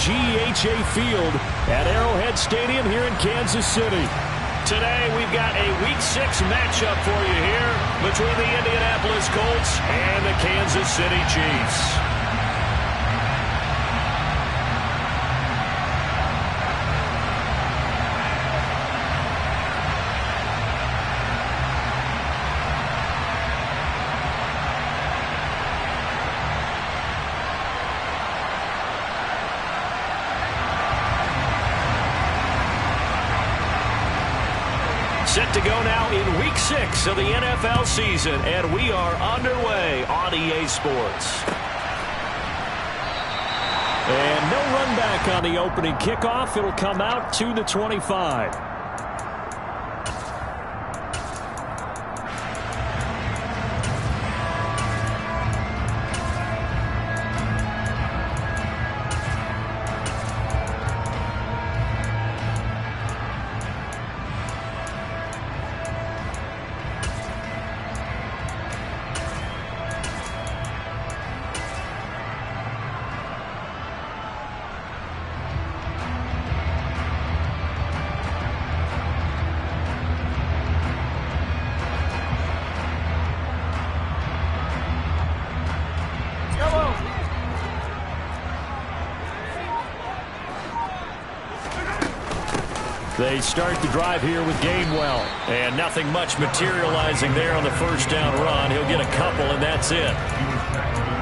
GEHA Field at Arrowhead Stadium here in Kansas City. Today, we've got a Week 6 matchup for you here between the Indianapolis Colts and the Kansas City Chiefs. Set to go now in Week 6 of the NFL season, and we are underway on EA Sports. And no run back on the opening kickoff. It'll come out to the 25. They start the drive here with Gainwell. And nothing much materializing there on the first down run. He'll get a couple, and that's it.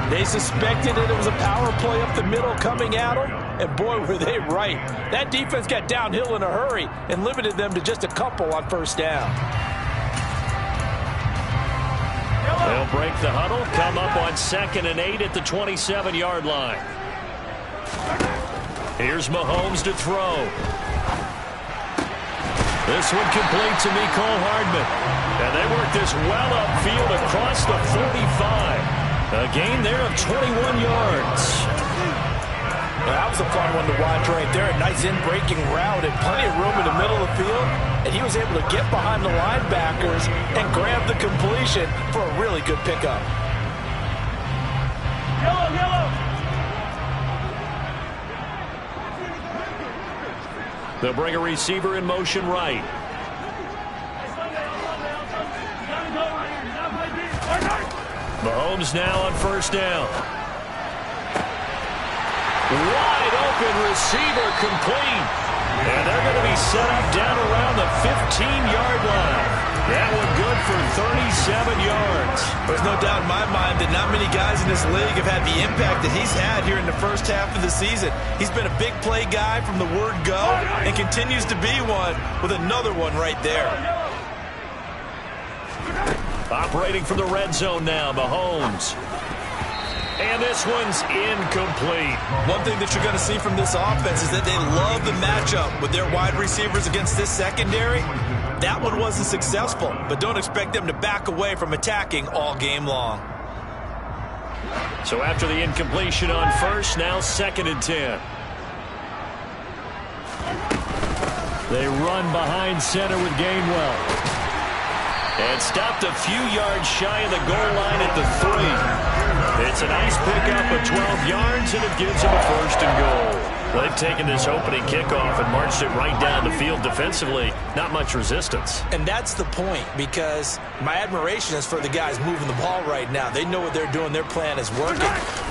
They suspected it was a power play up the middle coming at them, and boy, were they right. That defense got downhill in a hurry and limited them to just a couple on first down. They'll break the huddle, come up on 2nd and 8 at the 27-yard line. Here's Mahomes to throw. This one complete to Mecole Hardman. And they work this well upfield across the 45. A gain there of 21 yards. Well, that was a fun one to watch right there. A nice in-breaking route and plenty of room in the middle of the field. And he was able to get behind the linebackers and grab the completion for a really good pickup. Yellow. They'll bring a receiver in motion right. Mahomes now on first down. Wide open receiver complete. And they're going to be set up down around the 15-yard line. That one good for 37 yards. There's no doubt in my mind that not many guys in this league have had the impact that he's had here in the first half of the season. He's been a big play guy from the word go and continues to be one with another one right there. Operating from the red zone now, Mahomes. And this one's incomplete. One thing that you're going to see from this offense is that they love the matchup with their wide receivers against this secondary. That one wasn't successful, but don't expect them to back away from attacking all game long. So after the incompletion on first, now 2nd and 10. They run behind center with Gainwell. And stopped a few yards shy of the goal line at the 3. It's a nice pickup of 12 yards, and it gives them a 1st and goal. Well, they've taken this opening kickoff and marched it right down the field defensively. Not much resistance. And that's the point, because my admiration is for the guys moving the ball right now. They know what they're doing. Their plan is working.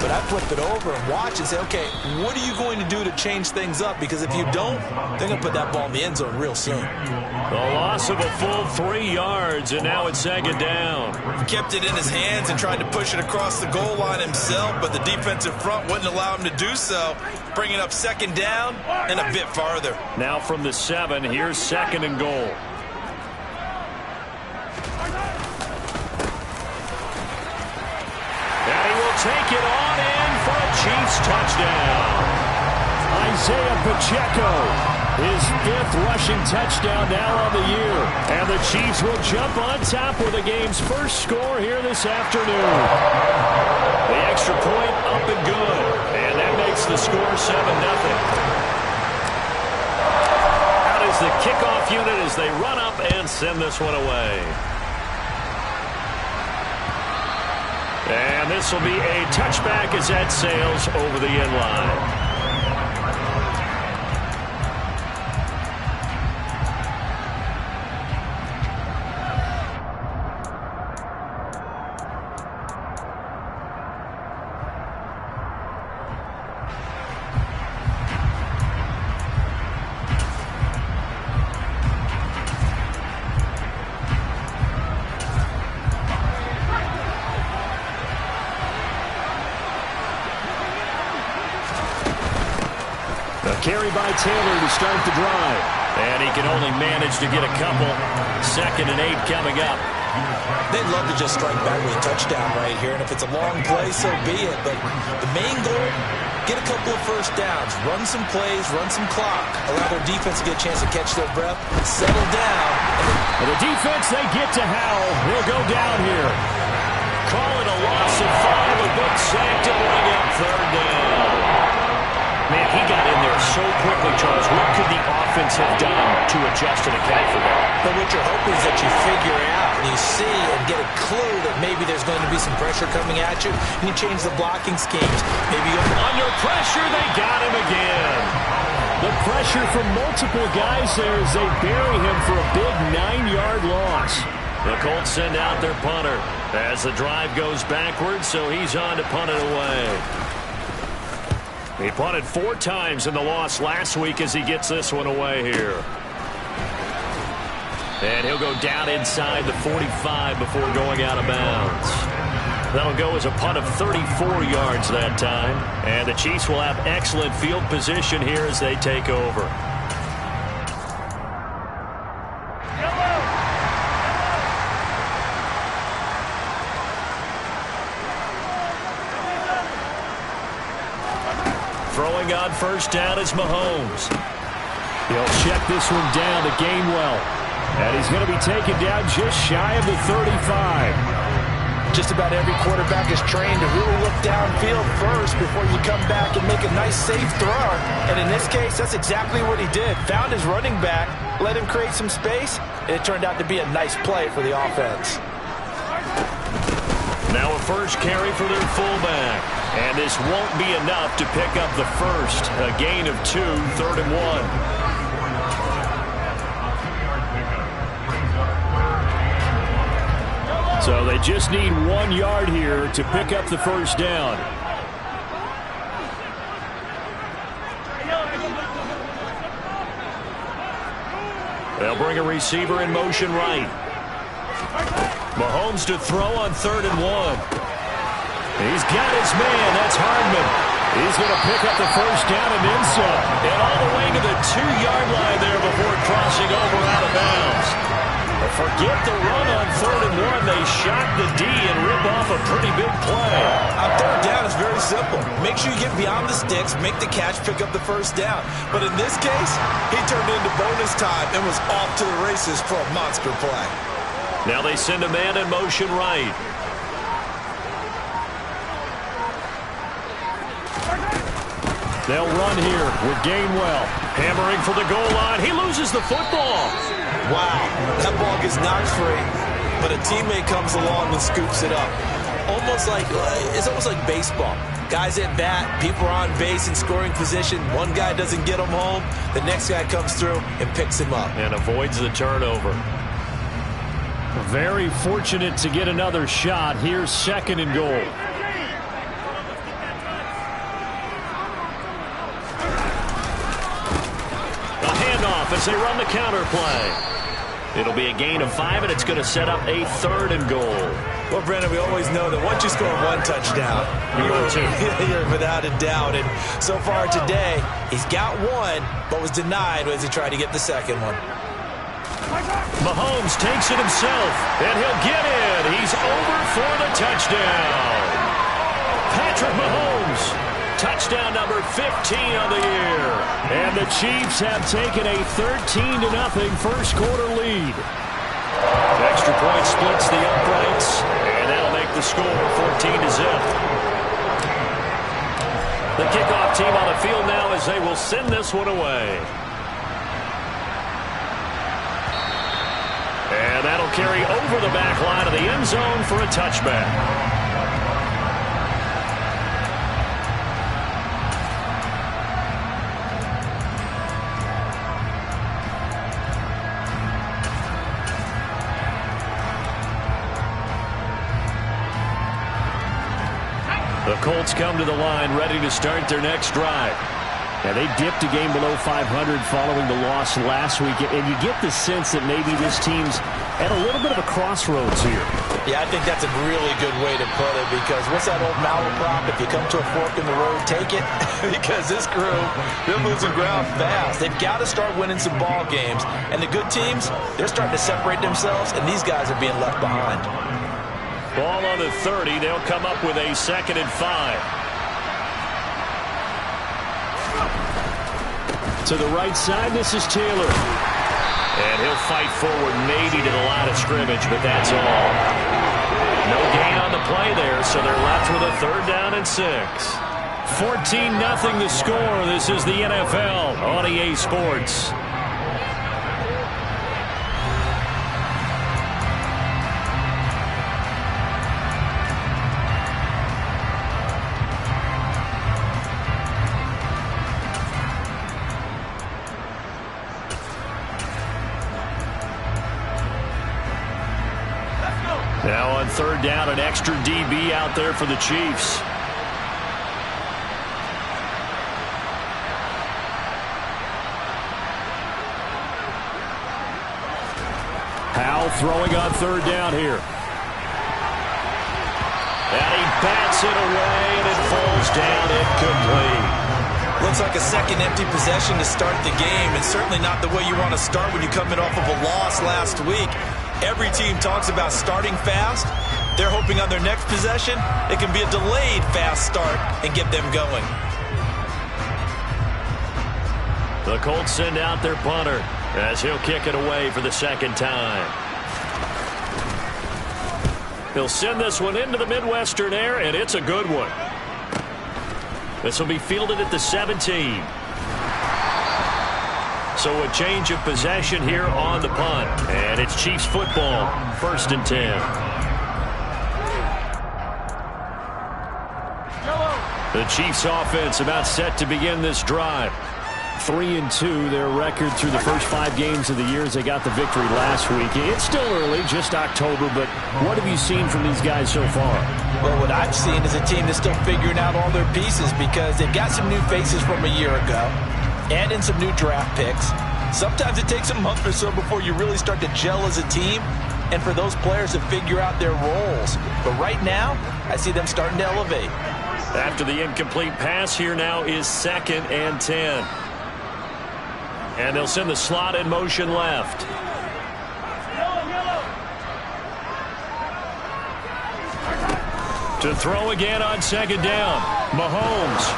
But I flip it over and watch and say, okay, what are you going to do to change things up? Because if you don't, they're going to put that ball in the end zone real soon. The loss of a full 3 yards, and now it's 2nd down. He kept it in his hands and tried to push it across the goal line himself, but the defensive front wouldn't allow him to do so. Bringing up 2nd down and a bit farther. Now from the 7, here's 2nd and goal. And he will take it on in for a Chiefs touchdown. Isaiah Pacheco, his 5th rushing touchdown now on the year. And the Chiefs will jump on top with the game's first score here this afternoon. The extra point up and good. And that makes the score 7-0. Out is the kickoff unit as they run up and send this one away. And this will be a touchback as that sails over the end line. A carry by Taylor to start the drive. And he can only manage to get a couple. 2nd and 8 coming up. They'd love to just strike back with a touchdown right here, and if it's a long play, so be it. But the main goal, get a couple of first downs, run some plays, run some clock, allow their defense to get a chance to catch their breath, settle down. And the defense, they get to Howell. He'll go down here. Call it a loss of 5, a good sack to bring up 3rd down. Man, he got in there so quickly, Charles. What could the offense have done to adjust to account for that? But what you're hoping is that you figure out and you see and get a clue that maybe there's going to be some pressure coming at you, and you change the blocking schemes. Maybe you're under pressure. They got him again. The pressure from multiple guys there as they bury him for a big 9-yard loss. The Colts send out their punter as the drive goes backwards, so he's on to punt it away. He punted 4 times in the loss last week as he gets this one away here. And he'll go down inside the 45 before going out of bounds. That'll go as a punt of 34 yards that time. And the Chiefs will have excellent field position here as they take over. Throwing on first down is Mahomes. He'll check this one down to Gainwell. And he's going to be taken down just shy of the 35. Just about every quarterback is trained to really look downfield first before you come back and make a nice, safe throw. And in this case, that's exactly what he did. Found his running back, let him create some space, and it turned out to be a nice play for the offense. Now a first carry for their fullback. And this won't be enough to pick up the first. A gain of 2, 3rd and 1. So they just need 1 yard here to pick up the first down. They'll bring a receiver in motion right. Mahomes to throw on 3rd and 1. He's got his man. That's Hardman. He's going to pick up the first down and then some. And all the way to the 2-yard line there before crossing over out of bounds. Forget the run on 3rd and 1. They shock the D and rip off a pretty big play. On 3rd down, it's very simple. Make sure you get beyond the sticks, make the catch, pick up the first down. But in this case, he turned into bonus time and was off to the races for a monster play. Now they send a man in motion right. They'll run here with Gainwell. Hammering for the goal line. He loses the football. Wow, that ball gets knocked free, but a teammate comes along and scoops it up. It's almost like baseball. Guys at bat, people are on base in scoring position. One guy doesn't get him home. The next guy comes through and picks him up. And avoids the turnover. Very fortunate to get another shot. Here's 2nd and goal. As they run the counter play. It'll be a gain of 5, and it's going to set up a 3rd and goal. Well, Brandon, we always know that once you score 1 touchdown, you're without a doubt. And so far today, he's got 1, but was denied as he tried to get the 2nd one. Mahomes takes it himself, and he'll get in. He's over for the touchdown. Patrick Mahomes. Touchdown number 15 on the year. And the Chiefs have taken a 13-0 first quarter lead. Extra point splits the uprights, and that'll make the score 14-0. The kickoff team on the field now as they will send this one away. And that'll carry over the back line of the end zone for a touchback. The Colts come to the line ready to start their next drive. And they dipped a game below 500 following the loss last week. And you get the sense that maybe this team's at a little bit of a crossroads here. Yeah, I think that's a really good way to put it, because what's that old malaprop? If you come to a fork in the road, take it. Because this crew, they're losing ground fast. They've got to start winning some ball games. And the good teams, they're starting to separate themselves, and these guys are being left behind. Ball on the 30. They'll come up with a 2nd and 5. To the right side, this is Taylor. And he'll fight forward maybe to the line of scrimmage, but that's all. No gain on the play there, so they're left with a 3rd down and 6. 14-0 the score. This is the NFL on EA Sports. Now on 3rd down, an extra DB out there for the Chiefs. Howell throwing on 3rd down here. And he bats it away, and it falls down incomplete. Looks like a second empty possession to start the game, and certainly not the way you want to start when you come in off of a loss last week. Every team talks about starting fast. They're hoping on their next possession it can be a delayed fast start and get them going. The Colts send out their punter as he'll kick it away for the 2nd time. He'll send this one into the Midwestern air, and it's a good one. This will be fielded at the 17. So a change of possession here on the punt. And it's Chiefs football, 1st and 10. The Chiefs offense about set to begin this drive. 3-2, their record through the first 5 games of the year as they got the victory last week. It's still early, just October, but what have you seen from these guys so far? Well, what I've seen is a team that's still figuring out all their pieces, because they've got some new faces from a year ago and in some new draft picks. Sometimes it takes a month or so before you really start to gel as a team and for those players to figure out their roles. But right now, I see them starting to elevate. After the incomplete pass, here now is 2nd and 10. And they'll send the slot in motion left. To throw again on 2nd down. Mahomes.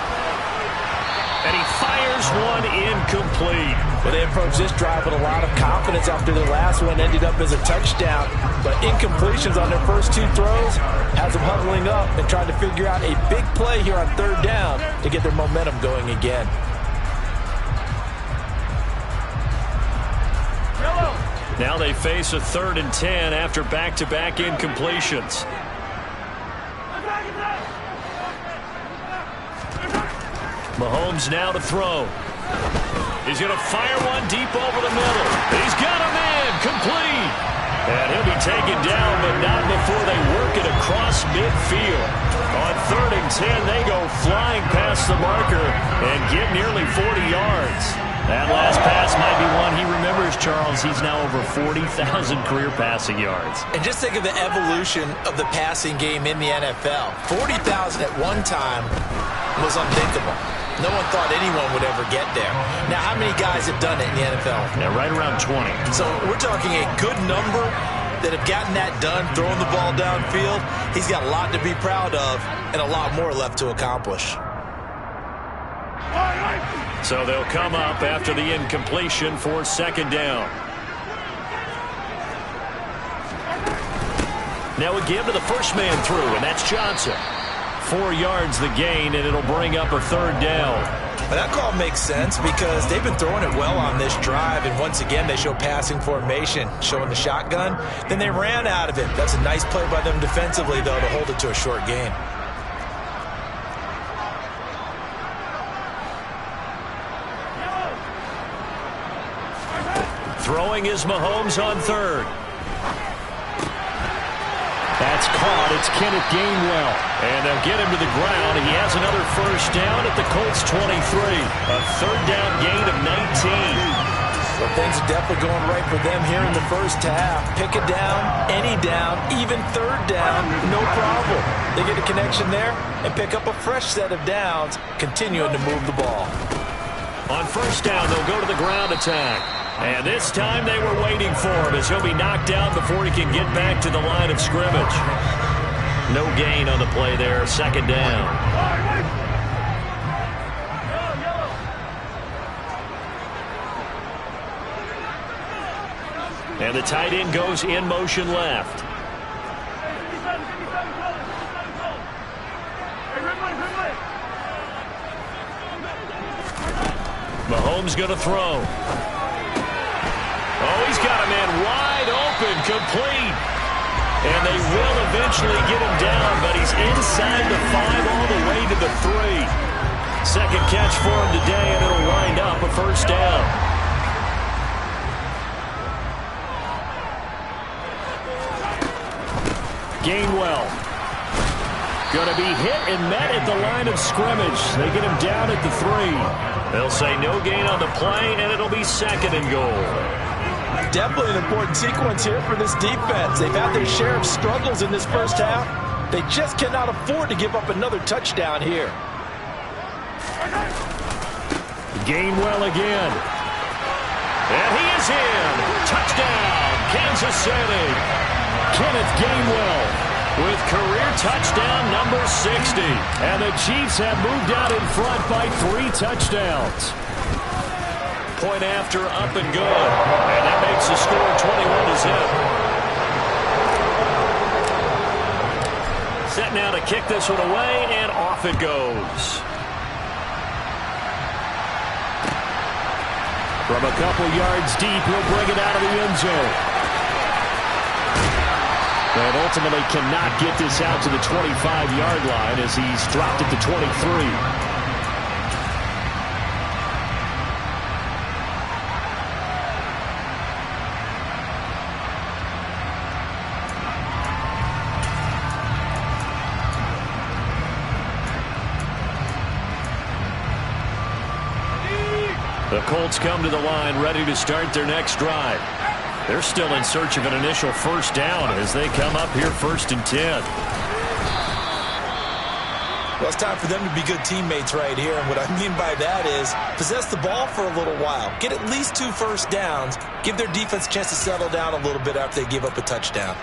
And he fires one incomplete. Well, they approached this drive with a lot of confidence after their last one ended up as a touchdown. But incompletions on their first 2 throws has them huddling up and trying to figure out a big play here on 3rd down to get their momentum going again. Now they face a 3rd and 10 after back-to-back incompletions. Mahomes now to throw. He's going to fire one deep over the middle. He's got a man, complete. And he'll be taken down, but not before they work it across midfield. On 3rd and 10, they go flying past the marker and get nearly 40 yards. That last pass might be one he remembers, Charles. He's now over 40,000 career passing yards. And just think of the evolution of the passing game in the NFL. 40,000 at one time was unthinkable. No one thought anyone would ever get there. Now, how many guys have done it in the NFL? Yeah, right around 20. So we're talking a good number that have gotten that done, throwing the ball downfield. He's got a lot to be proud of and a lot more left to accomplish. So they'll come up after the incompletion for 2nd down. Now a give to the first man through, and that's Johnson. 4 yards the gain, and it'll bring up a 3rd down. Well, that call makes sense because they've been throwing it well on this drive, and once again they show passing formation, showing the shotgun. Then they ran out of it. That's a nice play by them defensively, though, to hold it to a short gain. Throwing is Mahomes on 3rd. That's caught. It's Kenneth Gainwell. And they'll get him to the ground. He has another first down at the Colts 23. A 3rd down gain of 19. Well, things are definitely going right for them here in the first half. Pick a down, any down, even third down, no problem. They get a connection there and pick up a fresh set of downs, continuing to move the ball. On first down, they'll go to the ground attack. And this time they were waiting for him as he'll be knocked down before he can get back to the line of scrimmage. No gain on the play there, second down. And the tight end goes in motion left. Mahomes going to throw. Oh, he's got a man wide open, complete. And they will eventually get him down, but he's inside the 5 all the way to the 3. Second catch for him today, and it'll wind up a first down. Gainwell. Going to be hit and met at the line of scrimmage. They get him down at the 3. They'll say no gain on the play, and it'll be second and goal. Definitely an important sequence here for this defense. They've had their share of struggles in this first half. They just cannot afford to give up another touchdown here. Gainwell again. And he is in. Touchdown, Kansas City. Kenneth Gainwell with career touchdown number 60. And the Chiefs have moved out in front by 3 touchdowns. Point after, up and good. And that makes the score 21-0. Set now to kick this one away, and off it goes. From a couple yards deep, he'll bring it out of the end zone. And ultimately cannot get this out to the 25-yard line as he's dropped at the 23. The Colts come to the line ready to start their next drive. They're still in search of an initial first down as they come up here 1st and 10. Well, it's time for them to be good teammates right here. And what I mean by that is possess the ball for a little while. Get at least 2 first downs. Give their defense a chance to settle down a little bit after they give up a touchdown.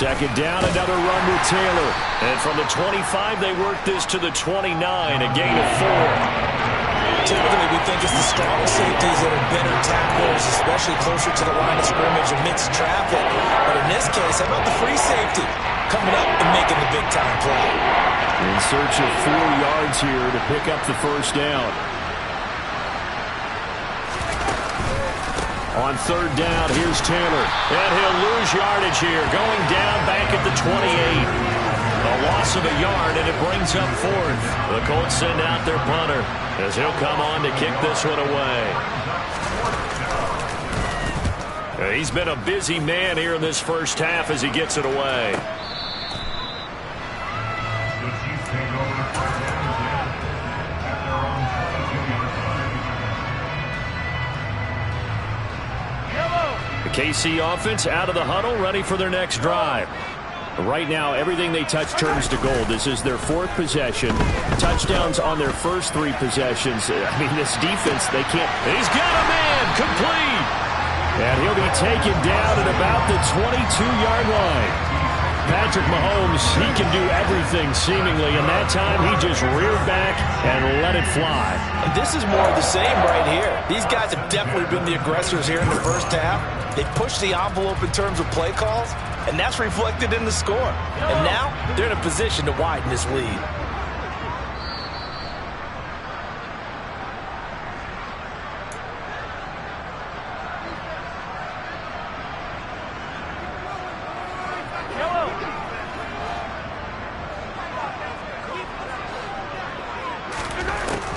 Second down, another run with Taylor. And from the 25, they work this to the 29, a gain of 4. Typically, we think it's the strong safeties that are better tacklers, especially closer to the line of scrimmage amidst traffic. But in this case, how about the free safety coming up and making the big-time play? In search of 4 yards here to pick up the first down. On third down, here's Taylor. And he'll lose yardage here, going down back at the 28. A loss of a yard, and it brings up 4th. The Colts send out their punter as he'll come on to kick this one away. He's been a busy man here in this first half as he gets it away. KC offense out of the huddle, ready for their next drive. Right now, everything they touch turns to gold. This is their 4th possession. Touchdowns on their first 3 possessions. I mean, this defense, they can't. He's got a man, complete. And he'll be taken down at about the 22-yard line. Patrick Mahomes, he can do everything seemingly, and that time he just reared back and let it fly. And this is more of the same right here. These guys have definitely been the aggressors here in the first half. They pushed the envelope in terms of play calls, and that's reflected in the score. And now they're in a position to widen this lead.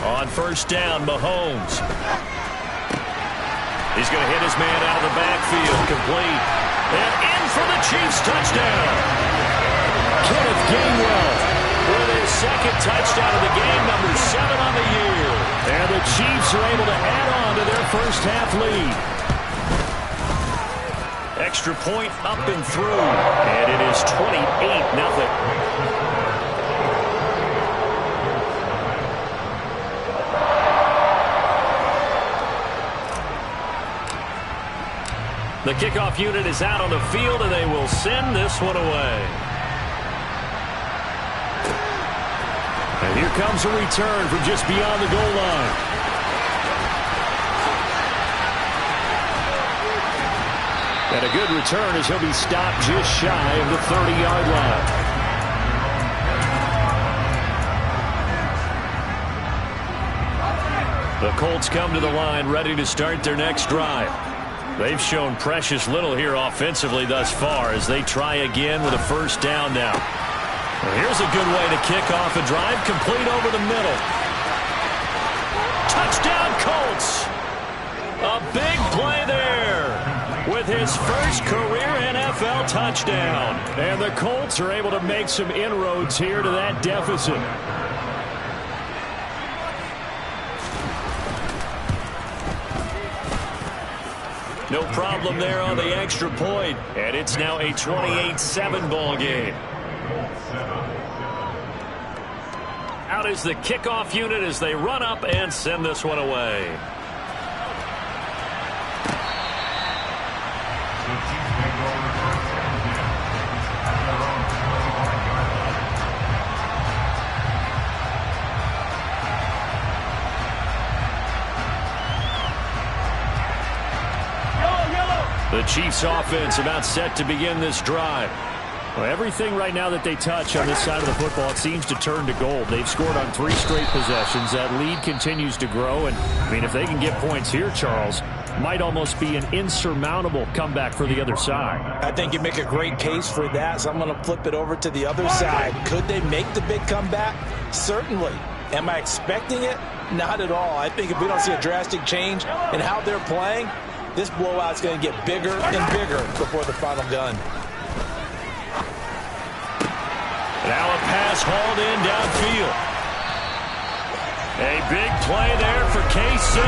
On first down, Mahomes. He's going to hit his man out of the backfield. Complete. And in for the Chiefs touchdown. Kenneth Gainwell with his second touchdown of the game, number 7 on the year. And the Chiefs are able to add on to their first half lead. Extra point up and through. And it is 28-0. The kickoff unit is out on the field, and they will send this one away. And here comes a return from just beyond the goal line. And a good return as he'll be stopped just shy of the 30-yard line. The Colts come to the line ready to start their next drive. They've shown precious little here offensively thus far as they try again with a first down now. Well, here's a good way to kick off a drive, complete over the middle. Touchdown, Colts! A big play there with his first career NFL touchdown. And the Colts are able to make some inroads here to that deficit. No problem there on the extra point. And it's now a 28-7 ball game. Out is the kickoff unit as they run up and send this one away. The Chiefs offense about set to begin this drive. Well, everything right now that they touch on this side of the football, it seems to turn to gold. They've scored on 3 straight possessions. That lead continues to grow. And, I mean, if they can get points here, Charles, might almost be an insurmountable comeback for the other side. I think you make a great case for that, so I'm going to flip it over to the other side. Could they make the big comeback? Certainly. Am I expecting it? Not at all. I think if we don't see a drastic change in how they're playing, this blowout's going to get bigger and bigger before the final gun. Now a pass hauled in downfield. A big play there for KC.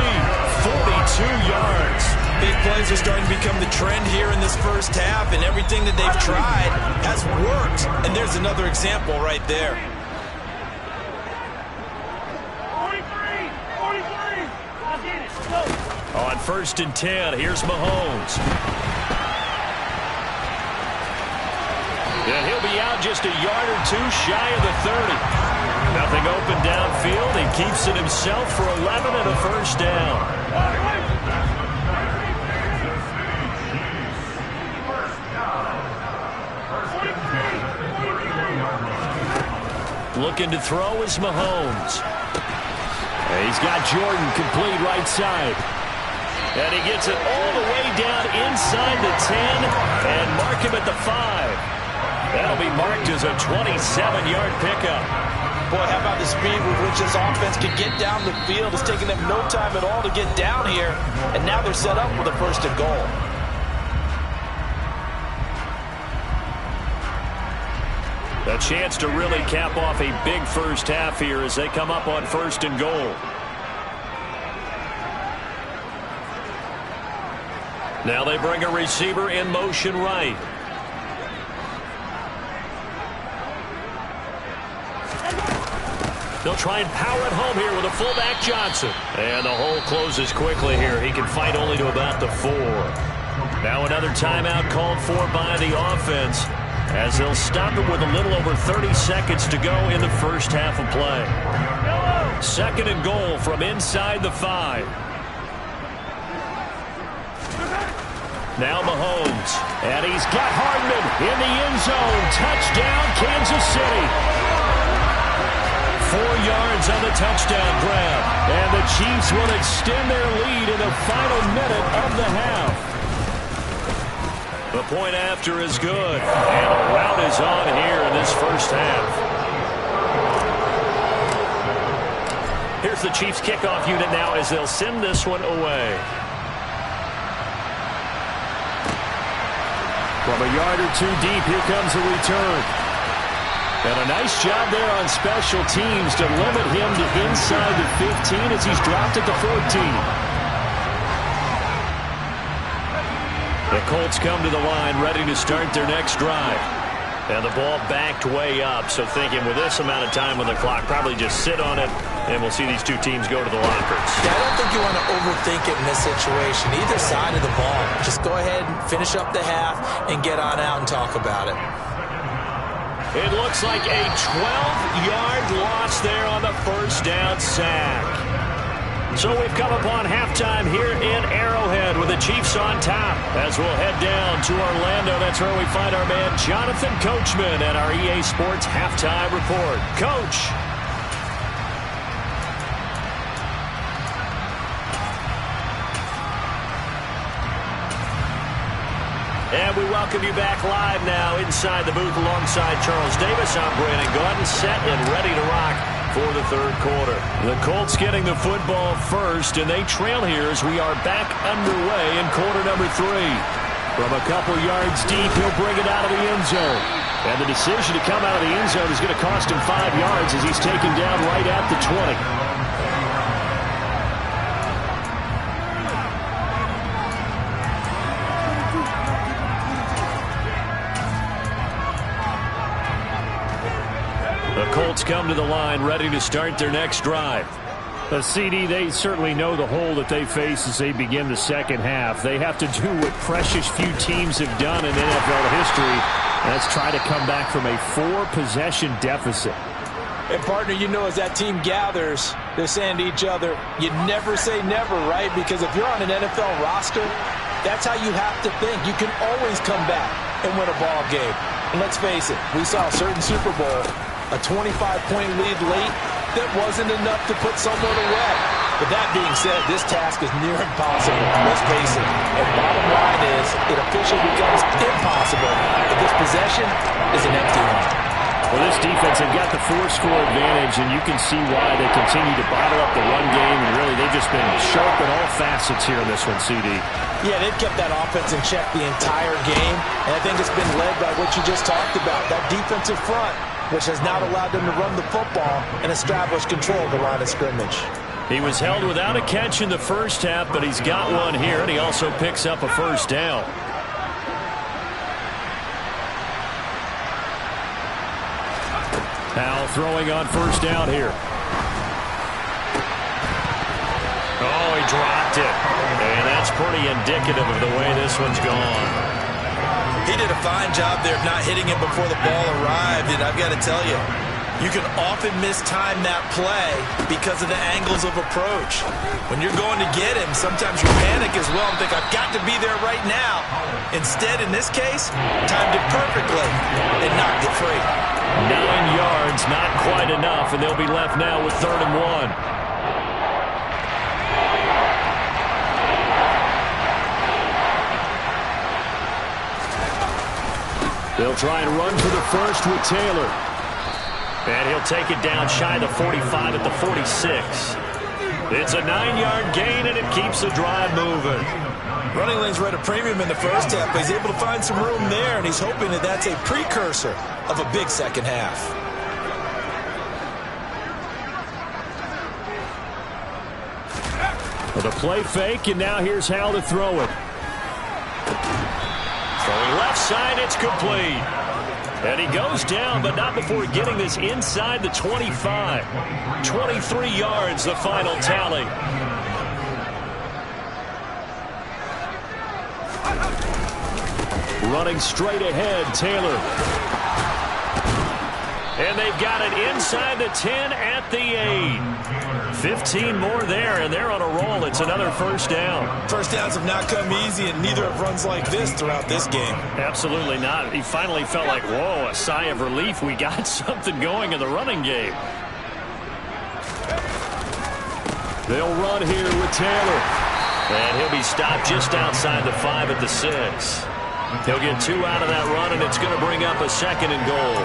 42 yards. Big plays are starting to become the trend here in this first half, and everything that they've tried has worked. And there's another example right there. 43. I'll get it. Go. On 1st and 10, here's Mahomes. And he'll be out just a yard or 2 shy of the 30. Nothing open downfield. He keeps it himself for 11 and a first down. Looking to throw is Mahomes. He's got Jordan complete right side. And he gets it all the way down inside the 10 and mark him at the 5. That'll be marked as a 27-yard pickup. Boy, how about the speed with which this offense can get down the field? It's taking them no time at all to get down here. And now they're set up with a 1st and goal. A chance to really cap off a big first half here as they come up on 1st and goal. Now they bring a receiver in motion right. They'll try and power it home here with a fullback Johnson. And the hole closes quickly here. He can fight only to about the 4. Now another timeout called for by the offense as they'll stop it with a little over 30 seconds to go in the first half of play. 2nd and goal from inside the 5. Now Mahomes. And he's got Hardman in the end zone. Touchdown, Kansas City. 4 yards on the touchdown grab. And the Chiefs will extend their lead in the final minute of the half. The point after is good. And a rout is on here in this first half. Here's the Chiefs kickoff unit now as they'll send this one away. From a yard or two deep, here comes a return. And a nice job there on special teams to limit him to inside the 15 as he's dropped at the 14. The Colts come to the line ready to start their next drive. And the ball backed way up, so thinking with this amount of time on the clock, probably just sit on it, and we'll see these two teams go to the lockers. Yeah, I don't think you want to overthink it in this situation, either side of the ball. Just go ahead and finish up the half and get on out and talk about it. It looks like a 12-yard loss there on the first down sack. So we've come upon halftime here in Arrowhead with the Chiefs on top. As we'll head down to Orlando, that's where we find our man Jonathan Coachman at our EA Sports Halftime Report. Coach. And we welcome you back live now inside the booth alongside Charles Davis. I'm Brandon Gaudin, set and ready to rock for the third quarter. The Colts getting the football first, and they trail here as we are back underway in quarter number 3. From a couple yards deep, he'll bring it out of the end zone. And the decision to come out of the end zone is going to cost him 5 yards as he's taken down right at the 20. The Colts come to the line ready to start their next drive. The CD, they certainly know the hole that they face as they begin the second half. They have to do what precious few teams have done in NFL history. That's try to come back from a 4-possession deficit. And, partner, you know as that team gathers, they're saying to each other, you never say never, right? Because if you're on an NFL roster, that's how you have to think. You can always come back and win a ball game. And let's face it, we saw a certain Super Bowl, a 25-point lead late, that wasn't enough to put someone away. But that being said, this task is near impossible. Let's face it. And bottom line is, it officially becomes impossible if this possession is an empty one. Well, this defense, they've got the 4-score advantage, and you can see why they continue to bottle up the run game. And really, they've just been sharp in all facets here in this one, CD. Yeah, they've kept that offense in check the entire game. And I think it's been led by what you just talked about, that defensive front, which has now allowed them to run the football and establish control of the line of scrimmage. He was held without a catch in the first half, but he's got one here, and he also picks up a first down. Powell throwing on first down here. Oh, he dropped it. And that's pretty indicative of the way this one's gone. He did a fine job there of not hitting it before the ball arrived, and I've got to tell you, you can often mistime that play because of the angles of approach. When you're going to get him, sometimes you panic as well and think, I've got to be there right now. Instead, in this case, timed it perfectly and knocked it free. 9 yards, not quite enough, and they'll be left now with 3rd and 1. They'll try and run for the first with Taylor. And he'll take it down shy of the 45 at the 46. It's a 9-yard gain, and it keeps the drive moving. Running lanes were at a premium in the first half, but he's able to find some room there, and he's hoping that that's a precursor of a big second half. Well, the play fake, and now here's how to throw it. Throwing left side, it's complete. And he goes down, but not before getting this inside the 25. 23 yards, the final tally. Running straight ahead, Taylor. And they've got it inside the 10 at the 8. 15 more there, and they're on a roll. It's another first down. First downs have not come easy, and neither have runs like this throughout this game. Absolutely not. He finally felt like, whoa, a sigh of relief. We got something going in the running game. They'll run here with Taylor. And he'll be stopped just outside the 5 at the 6. He'll get 2 out of that run, and it's going to bring up a 2nd and goal.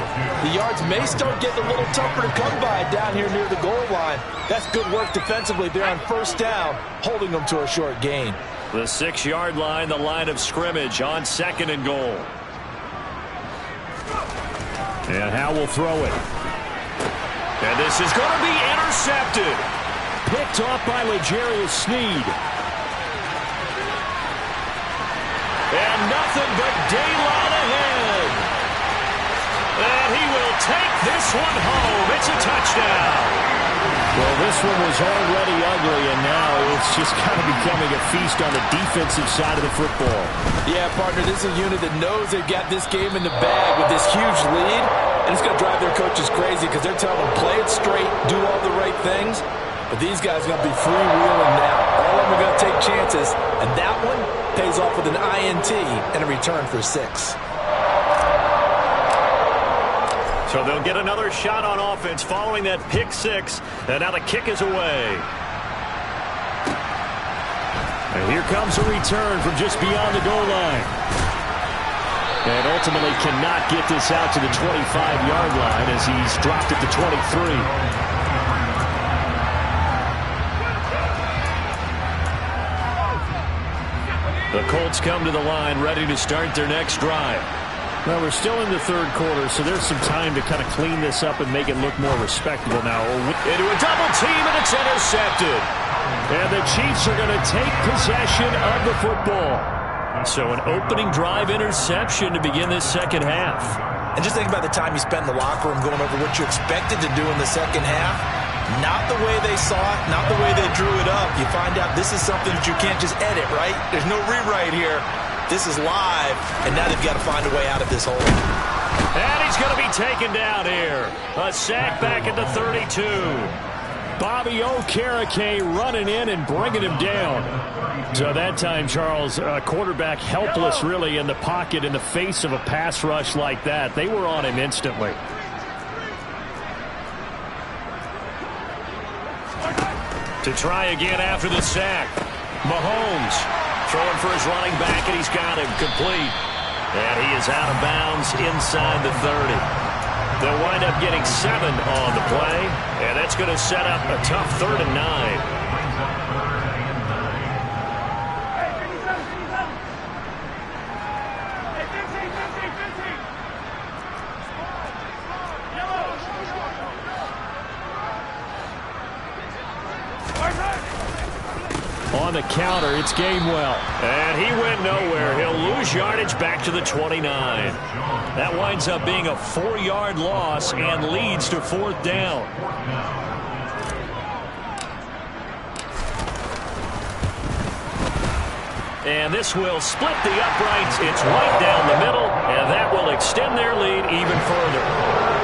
The yards may start getting a little tougher to come by down here near the goal line. That's good work defensively there on first down, holding them to a short gain. The 6-yard line, the line of scrimmage on 2nd and goal. And Howe will throw it. And this is going to be intercepted. Picked off by L'Jarius Sneed. And nothing but daylight ahead. And he will take this one home. It's a touchdown. Well, this one was already ugly, and now it's just kind of becoming a feast on the defensive side of the football. Yeah, partner, this is a unit that knows they've got this game in the bag with this huge lead, and it's going to drive their coaches crazy because they're telling them, play it straight, do all the right things. But these guys are going to be freewheeling now. All of them are going to take chances, and that one pays off with an INT and a return for 6. So they'll get another shot on offense following that pick 6. And now the kick is away. And here comes a return from just beyond the goal line. And ultimately cannot get this out to the 25-yard line as he's dropped it to 23. The Colts come to the line ready to start their next drive. Well, we're still in the third quarter, so there's some time to kind of clean this up and make it look more respectable now. Into a double team, and it's intercepted. And the Chiefs are going to take possession of the football. So an opening drive interception to begin this second half. And just think about the time you spent in the locker room going over what you expected to do in the second half. Not the way they saw it, not the way they drew it up. You find out this is something that you can't just edit, right? There's no rewrite here. This is live, and now they've got to find a way out of this hole. And he's going to be taken down here. A sack back at the 32. Bobby Okereke running in and bringing him down. So that time, Charles, quarterback helpless really in the pocket in the face of a pass rush like that. They were on him instantly. To try again after the sack. Mahomes throwing for his running back, and he's got him complete. And he is out of bounds inside the 30. They'll wind up getting 7 on the play, and that's going to set up a tough 3rd and 9. On the counter, it's Gainwell. And he went nowhere. He'll lose yardage back to the 29. That winds up being a 4-yard loss and leads to 4th down. And this will split the uprights. It's right down the middle, and that will extend their lead even further.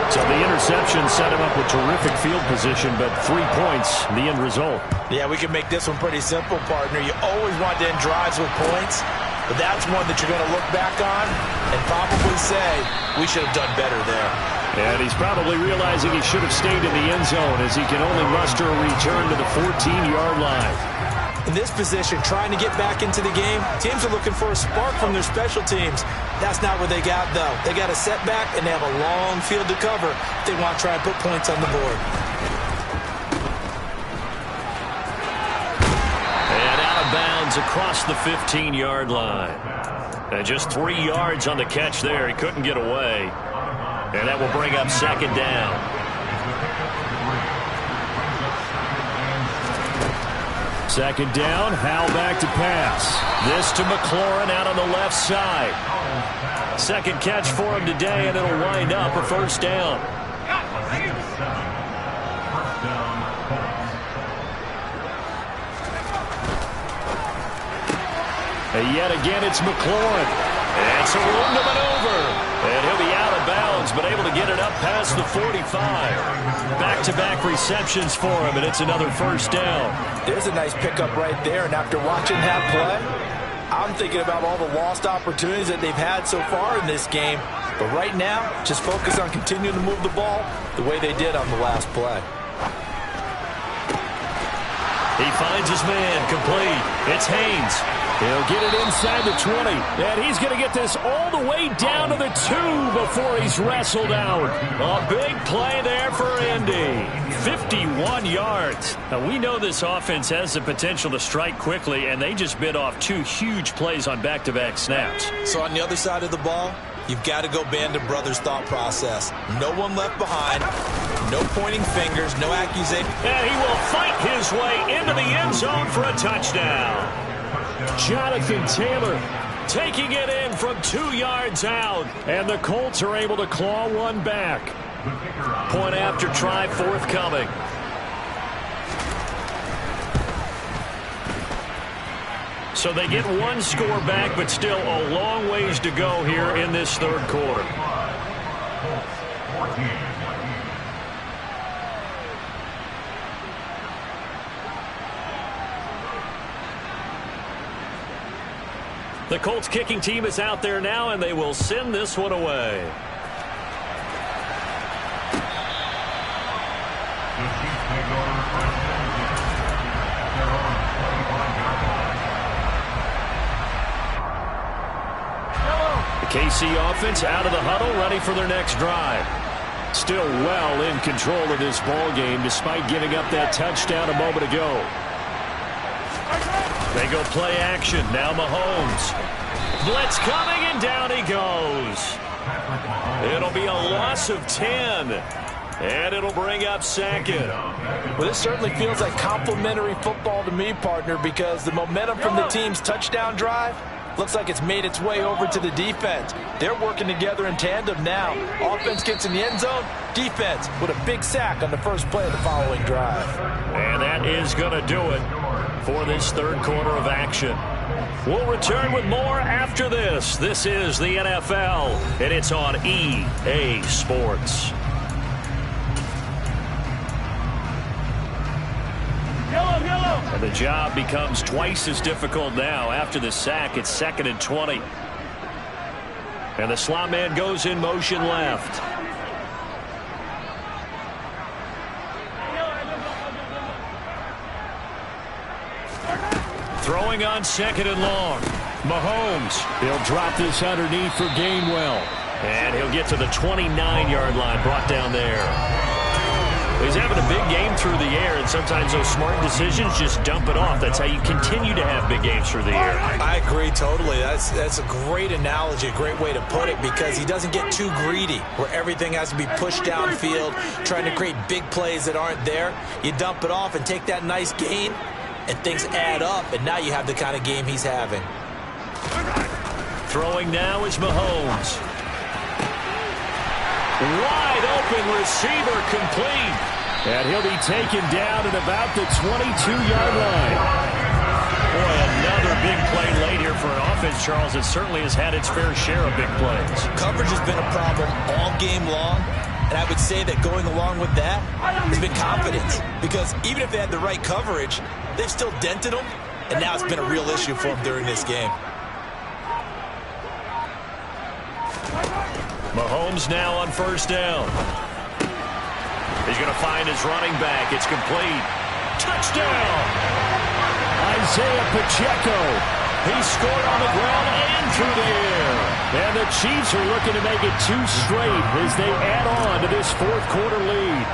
So the interception set him up with terrific field position, but 3 points, the end result. Yeah, we can make this one pretty simple, partner. You always want to end drives with points, but that's one that you're going to look back on and probably say, we should have done better there. And he's probably realizing he should have stayed in the end zone as he can only muster a return to the 14-yard line. In this position, trying to get back into the game, teams are looking for a spark from their special teams. That's not what they got, though. They got a setback, and they have a long field to cover if they want to try and put points on the board. And out of bounds across the 15-yard line. And just 3 yards on the catch there. He couldn't get away. And that will bring up 2nd down. Second down, Howe back to pass. This to McLaurin out on the left side. Second catch for him today, and it'll wind up a 1st down. And yet again, it's McLaurin. And so room to maneuver. And he'll be out of bounds, but able to get it up past the 45. Back-to-back receptions for him, and it's another 1st down. There's a nice pickup right there, and after watching that play, I'm thinking about all the lost opportunities that they've had so far in this game. But right now, just focus on continuing to move the ball the way they did on the last play. He finds his man complete. It's Haynes. He'll get it inside the 20. And he's going to get this all the way down to the 2 before he's wrestled out. A big play there for Indy. 51 yards. Now, we know this offense has the potential to strike quickly, and they just bit off 2 huge plays on back-to-back snaps. So on the other side of the ball, You've got to go band of brothers thought process. No one left behind, no pointing fingers, no accusation. And he will fight his way into the end zone for a touchdown. Jonathan Taylor taking it in from 2 yards out. And the Colts are able to claw one back. Point after try forthcoming. So they get one score back, but still a long ways to go here in this third quarter. The Colts kicking team is out there now, and they will send this one away. KC offense out of the huddle, ready for their next drive. Still well in control of this ball game, despite giving up that touchdown a moment ago. They go play action. Now Mahomes. Blitz coming, and down he goes. It'll be a loss of 10. And it'll bring up second. Well, this certainly feels like complimentary football to me, partner, because the momentum from the team's touchdown drive looks like it's made its way over to the defense. They're working together in tandem now. Offense gets in the end zone. Defense with a big sack on the first play of the following drive. And that is going to do it for this third quarter of action. We'll return with more after this. This is the NFL, and it's on EA Sports. And the job becomes twice as difficult now. After the sack, it's 2nd and 20. And the slot man goes in motion left. Throwing on 2nd and long. Mahomes. He'll drop this underneath for Gainwell. And he'll get to the 29-yard line, brought down there. He's having a big game through the air, and sometimes those smart decisions just dump it off. That's how you continue to have big games through the air. I agree totally. That's a great analogy, a great way to put it, because he doesn't get too greedy where everything has to be pushed downfield, trying to create big plays that aren't there. You dump it off and take that nice gain, and things add up, and now you have the kind of game he's having. Throwing now is Mahomes. Wide open receiver, complete. And he'll be taken down at about the 22-yard line. Boy, another big play late here for an offense, Charles. It certainly has had its fair share of big plays. Coverage has been a problem all game long. And I would say that going along with that has been confidence. Because even if they had the right coverage, they've still dented them. And now it's been a real issue for them during this game. Mahomes now on first down. He's going to find his running back. It's complete. Touchdown! Isaiah Pacheco. He scored on the ground and through the air. And the Chiefs are looking to make it 2 straight as they add on to this fourth quarter lead.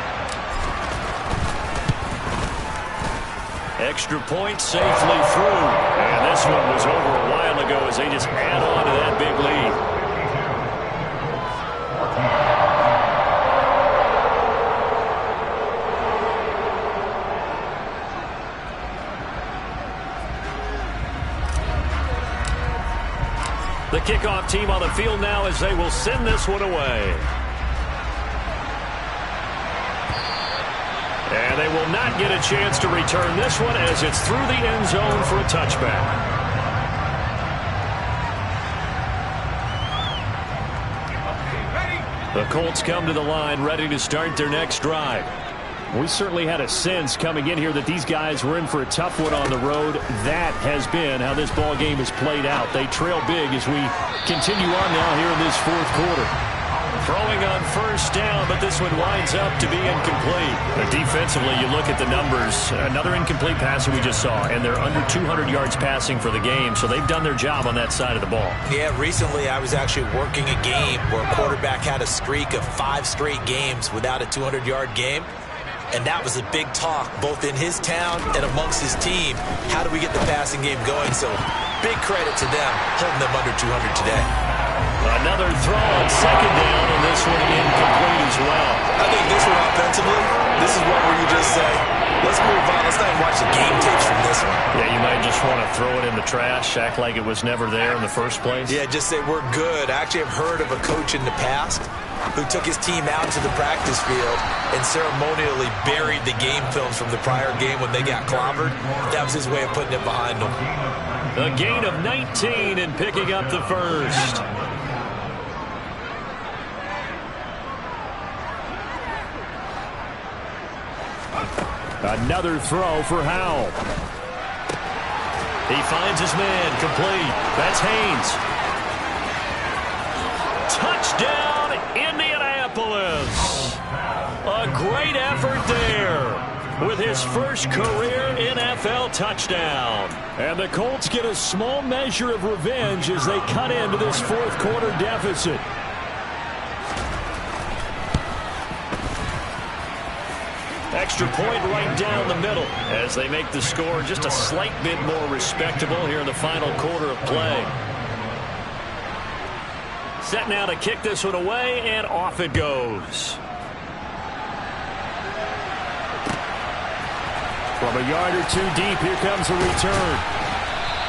Extra point safely through. And this one was over a while ago as they just add on to that big lead. The kickoff team on the field now as they will send this one away. And they will not get a chance to return this one as it's through the end zone for a touchback. The Colts come to the line ready to start their next drive. We certainly had a sense coming in here that these guys were in for a tough one on the road. That has been how this ball game has played out. They trail big as we continue on now here in this fourth quarter. Throwing on first down, but this one winds up to be incomplete. Defensively, you look at the numbers. Another incomplete pass that we just saw, and they're under 200 yards passing for the game, so they've done their job on that side of the ball. Yeah, recently I was actually working a game where a quarterback had a streak of 5 straight games without a 200-yard game. And that was a big talk, both in his town and amongst his team. How do we get the passing game going? So big credit to them, holding them under 200 today. Another throw on second down, and this one incomplete as well. I think this one offensively, this is one where you just say, let's move on. Let's not even watch the game tapes from this one. Yeah, you might just want to throw it in the trash, act like it was never there in the first place. Yeah, just say we're good. I actually have heard of a coach in the past who took his team out to the practice field and ceremonially buried the game films from the prior game when they got clobbered. That was his way of putting it behind them. A gain of 19 and picking up the first. Another throw for Howell. He finds his man, complete. That's Haynes. Touchdown, Indianapolis. A great effort there with his first career NFL touchdown. And the Colts get a small measure of revenge as they cut into this fourth quarter deficit. Extra point right down the middle as they make the score just a slight bit more respectable here in the final quarter of play. Set now to kick this one away, and off it goes. From a yard or two deep, here comes a return.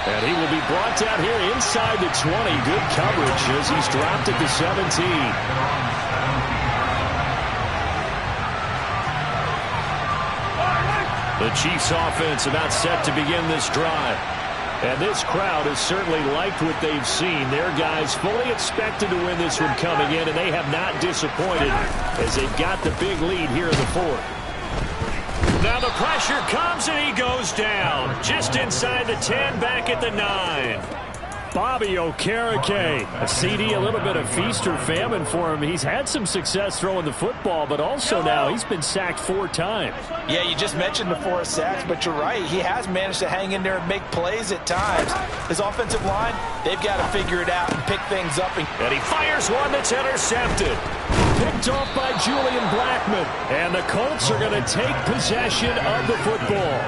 And he will be brought down here inside the 20. Good coverage as he's dropped at the 17. The Chiefs offense about set to begin this drive. And this crowd has certainly liked what they've seen. Their guys fully expected to win this one coming in, and they have not disappointed as they've got the big lead here in the fourth. Now the pressure comes, and he goes down. Just inside the 10, back at the 9. Bobby Okereke, a CD, a little bit of feast or famine for him. He's had some success throwing the football, but also now he's been sacked 4 times. Yeah, you just mentioned the 4 sacks, but you're right. He has managed to hang in there and make plays at times. His offensive line, they've got to figure it out and pick things up. And he fires one that's intercepted. Picked off by Julian Blackmon. And the Colts are going to take possession of the football.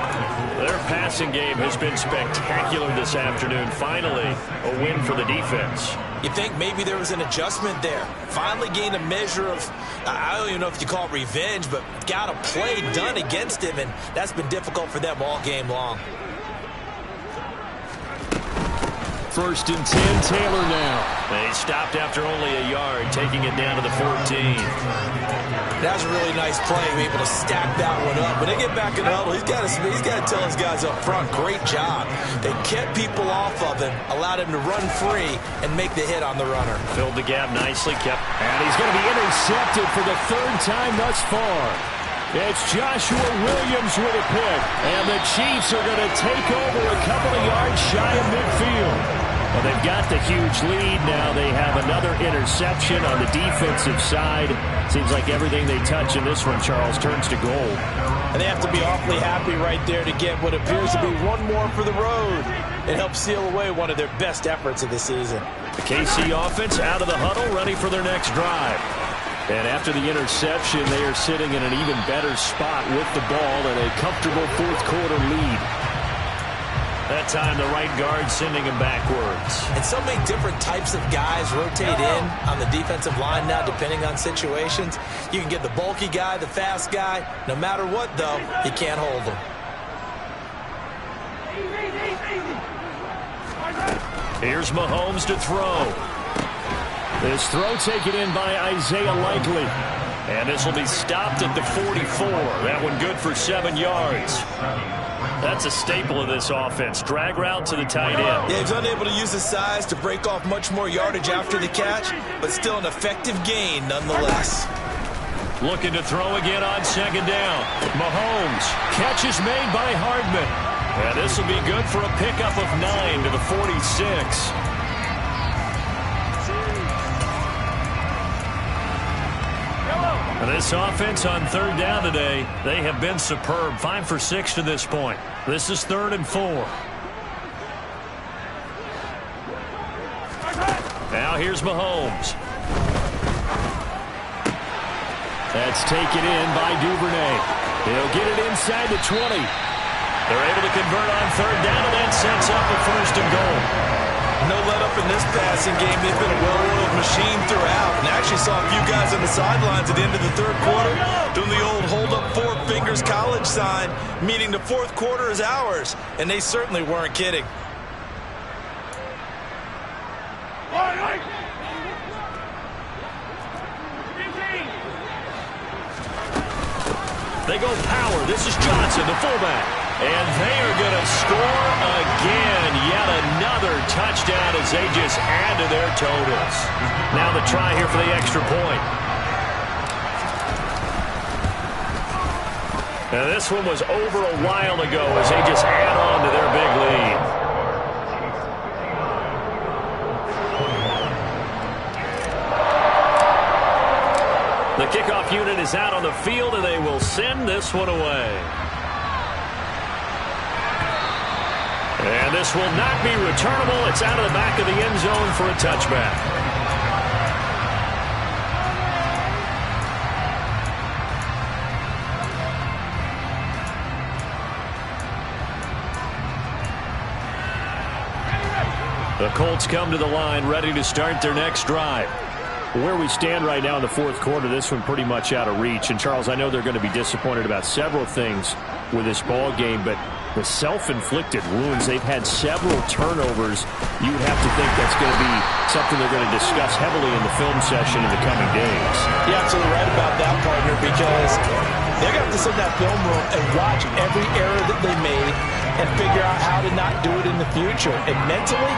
Their passing game has been spectacular this afternoon. Finally, a win for the defense. You think maybe there was an adjustment there. Finally gained a measure of, I don't even know if you call it revenge, but got a play done against him, and that's been difficult for them all game long. First and 10, Taylor now. They stopped after only a yard, taking it down to the 14. That was a really nice play, able to stack that one up. When they get back in the huddle, he's got to tell his guys up front, great job. They kept people off of him, allowed him to run free, and make the hit on the runner. Filled the gap nicely, and he's going to be intercepted for the 3rd time thus far. It's Joshua Williams with a pick, and the Chiefs are going to take over a couple of yards shy of midfield. Well, they've got the huge lead now. They have another interception on the defensive side. Seems like everything they touch in this one, Charles, turns to gold. And they have to be awfully happy right there to get what appears to be one more for the road. It helps seal away one of their best efforts of the season. The KC offense out of the huddle, ready for their next drive. And after the interception, they are sitting in an even better spot with the ball and a comfortable 4th quarter lead. That time, the right guard sending him backwards. And so many different types of guys rotate in on the defensive line now, depending on situations. You can get the bulky guy, the fast guy. No matter what, though, you can't hold them. Here's Mahomes to throw. This throw taken in by Isaiah Likely. And this will be stopped at the 44. That one good for 7 yards. That's a staple of this offense. Drag route to the tight end. Yeah, he's unable to use his size to break off much more yardage after the catch, but still an effective gain nonetheless. Looking to throw again on 2nd down. Mahomes. Catch is made by Hardman. And this will be good for a pickup of 9 to the 46. This offense on 3rd down today, they have been superb. 5 for 6 to this point. This is 3rd and 4. Now here's Mahomes. That's taken in by Duvernay. He'll get it inside the 20. They're able to convert on 3rd down, and that sets up a 1st and goal. No let up in this passing game. They've been a well-oiled machine throughout. And I actually saw a few guys on the sidelines at the end of the third quarter doing the old hold up four fingers college sign, meaning the fourth quarter is ours. And they certainly weren't kidding. They go power. This is Johnson, the fullback. And they are going to score again. Yet another touchdown as they just add to their totals. Now the try here for the extra point. And this one was over a while ago as they just add on to their big lead. The kickoff unit is out on the field, and they will send this one away. And this will not be returnable. It's out of the back of the end zone for a touchback. The Colts come to the line, ready to start their next drive. Where we stand right now in the fourth quarter, this one pretty much out of reach. And, Charles, I know they're going to be disappointed about several things with this ball game, but the self-inflicted wounds, they've had several turnovers. You would have to think that's going to be something they're going to discuss heavily in the film session in the coming days. You're absolutely right about that, partner, because they're going to have to sit in that film room and watch every error that they made and figure out how to not do it in the future. And mentally,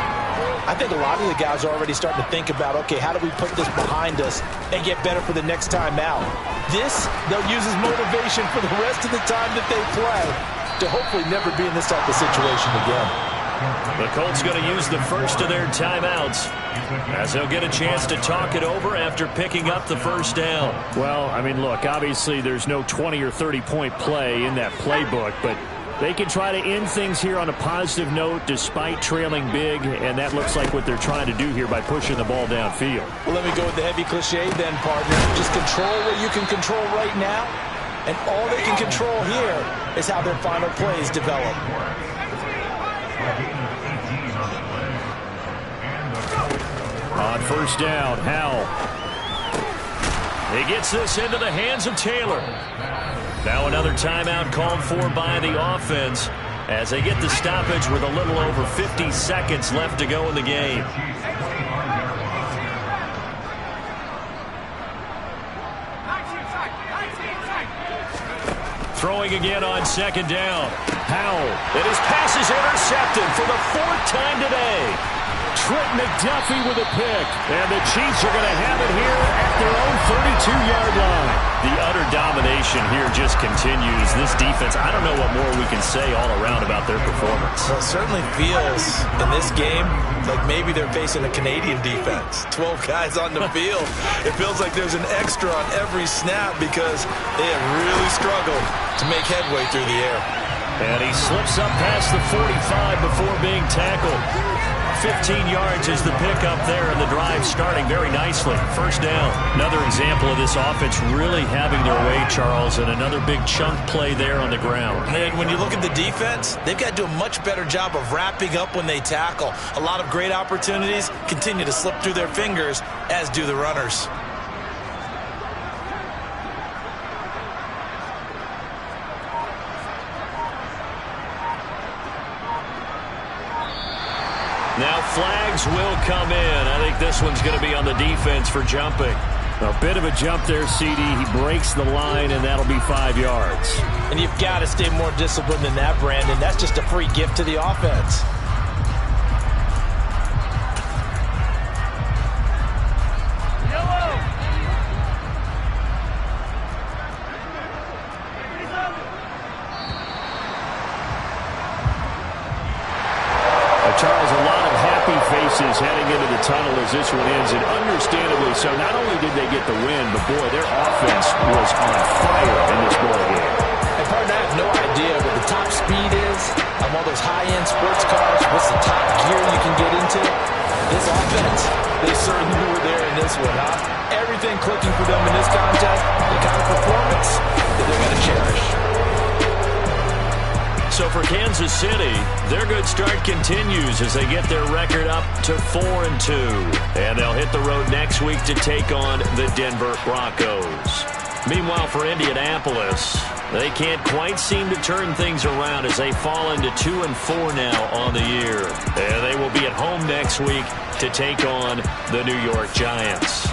I think a lot of the guys are already starting to think about, okay, how do we put this behind us and get better for the next time out? This, they'll use as motivation for the rest of the time that they play to hopefully never be in this type of situation again. The Colts going to use the first of their timeouts as they'll get a chance to talk it over after picking up the first down. Well, I mean, look, obviously there's no 20 or 30-point play in that playbook, but they can try to end things here on a positive note despite trailing big, and that looks like what they're trying to do here by pushing the ball downfield. Well, let me go with the heavy cliche then, partner. Just control what you can control right now, and all they can control here is how their final plays develop. On first down, Howell. He gets this into the hands of Taylor. Now another timeout called for by the offense as they get the stoppage with a little over 50 seconds left to go in the game. Throwing again on second down. Howell. And his pass is intercepted for the fourth time today. Trent McDuffie with a pick. And the Chiefs are going to have it here at their own 32-yard line. The utter domination here just continues. This defense, I don't know what more we can say all around about their performance. Well, it certainly feels in this game like maybe they're facing a Canadian defense. 12 guys on the field. It feels like there's an extra on every snap because they have really struggled to make headway through the air. And he slips up past the 45 before being tackled. 15 yards is the pickup there, and the drive starting very nicely. First down. Another example of this offense really having their way, Charles, and another big chunk play there on the ground. And when you look at the defense, they've got to do a much better job of wrapping up when they tackle. A lot of great opportunities continue to slip through their fingers, as do the runners. Now flags will come in. I think this one's going to be on the defense for jumping. A bit of a jump there, CD. He breaks the line, and that'll be 5 yards. And you've got to stay more disciplined than that, Brandon. That's just a free gift to the offense. Charles, a lot of happy faces heading into the tunnel as this one ends, and understandably so. Not only did they get the win, but, boy, their offense was on fire in this ball game. And, partner, I have no idea what the top speed is on all those high-end sports cars. What's the top gear you can get into? This offense, they certainly were there in this one, huh? Everything clicking for them in this contest, the kind of performance that they're going to cherish. So So for Kansas City, their good start continues as they get their record up to 4-2. And they'll hit the road next week to take on the Denver Broncos. Meanwhile, for Indianapolis, they can't quite seem to turn things around as they fall into 2-4 now on the year. And they will be at home next week to take on the New York Giants.